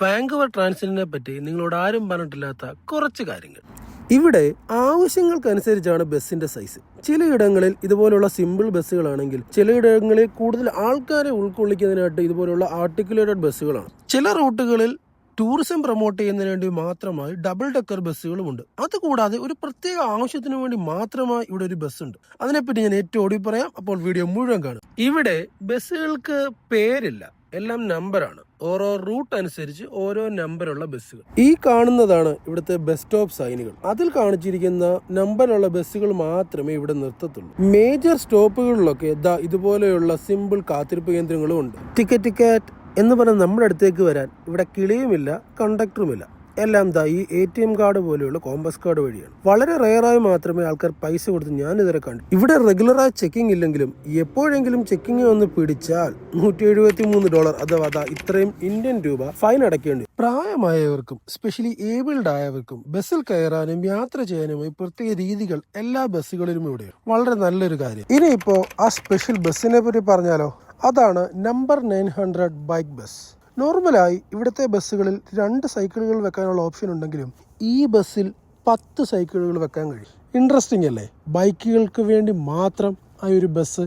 Vancouver ട്രാൻസിറ്റിനെ പറ്റി നിങ്ങളോട് ആരും പറഞ്ഞിട്ടില്ലാത്ത കുറച്ച് കാര്യങ്ങൾ. ഇവിടെ ആവശ്യങ്ങൾക്കനുസരിച്ചാണ് ബസ്സിന്റെ സൈസ്. ചിലയിടങ്ങളിൽ ഇതുപോലുള്ള സിമ്പിൾ ബസ്സുകളാണെങ്കിൽ ചിലയിടങ്ങളിൽ കൂടുതൽ ആൾക്കാരെ ഉൾക്കൊള്ളിക്കുന്നതിനായിട്ട് ഇതുപോലുള്ള ആർട്ടിക്കുലേറ്റഡ് ബസ്സുകളാണ്. ചില റൂട്ടുകളിൽ ടൂറിസം പ്രൊമോട്ട് ചെയ്യുന്നതിന് വേണ്ടി മാത്രമായി ഡബിൾ ഡെക്കർ ബസ്സുകളുമുണ്ട്. അതുകൂടാതെ ഒരു പ്രത്യേക ആവശ്യത്തിന് വേണ്ടി മാത്രമായി ഇവിടെ ഒരു ബസ്സുണ്ട്. അതിനെപ്പറ്റി ഞാൻ ഏറ്റവും ഒടുവിൽ പറയാം. അപ്പോൾ വീഡിയോ മുഴുവൻ കാണും. ഇവിടെ ബസ്സുകൾക്ക് പേരില്ല, എല്ലാം നമ്പറാണ്. ഓരോ റൂട്ട് അനുസരിച്ച് ഓരോ നമ്പറുള്ള ബസ്സുകൾ. ഈ കാണുന്നതാണ് ഇവിടുത്തെ ബസ് സ്റ്റോപ്പ് സൈനുകൾ. അതിൽ കാണിച്ചിരിക്കുന്ന നമ്പറുള്ള ബസ്സുകൾ മാത്രമേ ഇവിടെ നിർത്തത്തുള്ളൂ. മേജർ സ്റ്റോപ്പുകളിലൊക്കെ ഇതുപോലെയുള്ള സിമ്പിൾ കാത്തിരിപ്പ് കേന്ദ്രങ്ങളും ഉണ്ട്. ടിക്കറ്റ് എന്ന് പറഞ്ഞാൽ നമ്മുടെ അടുത്തേക്ക് വരാൻ ഇവിടെ കിളിയുമില്ല, കണ്ടക്ടറുമില്ല. എല്ലാം ഈ ATM കാർഡ് പോലെയുള്ള കോമ്പസ് കാർഡ് വഴിയാണ്. വളരെ റെയറായി മാത്രമേ ആൾക്കാർ പൈസ കൊടുത്ത് ഞാനിതുവരെ കണ്ടു. ഇവിടെ റെഗുലറായി ചെക്കിംഗ് ഇല്ലെങ്കിലും എപ്പോഴെങ്കിലും ചെക്കിംഗ് വന്ന് പിടിച്ചാൽ $173 അഥവാ ഇത്രയും ഇന്ത്യൻ രൂപ ഫൈൻ അടയ്ക്കേണ്ടി. പ്രായമായവർക്കും സ്പെഷ്യലി ഏബിൾഡ് ആയവർക്കും ബസ്സിൽ കയറാനും യാത്ര ചെയ്യാനുമായി പ്രത്യേക രീതികൾ എല്ലാ ബസ്സുകളിലും ഇവിടെയാണ്. വളരെ നല്ലൊരു കാര്യം. ഇനിയിപ്പോ ആ സ്പെഷ്യൽ ബസ്സിനെ പറ്റി പറഞ്ഞാലോ, അതാണ് നമ്പർ 900 ബൈക്ക് ബസ്. നോർമലായി ഇവിടുത്തെ ബസ്സുകളിൽ 2 സൈക്കിളുകൾ വെക്കാനുള്ള ഓപ്ഷൻ ഉണ്ടെങ്കിലും ഈ ബസ്സിൽ 10 സൈക്കിളുകൾ വെക്കാൻ കഴിയും. ഇൻട്രസ്റ്റിംഗ് അല്ലേ? ബൈക്കുകൾക്ക് വേണ്ടി മാത്രം ആ ഒരു ബസ്.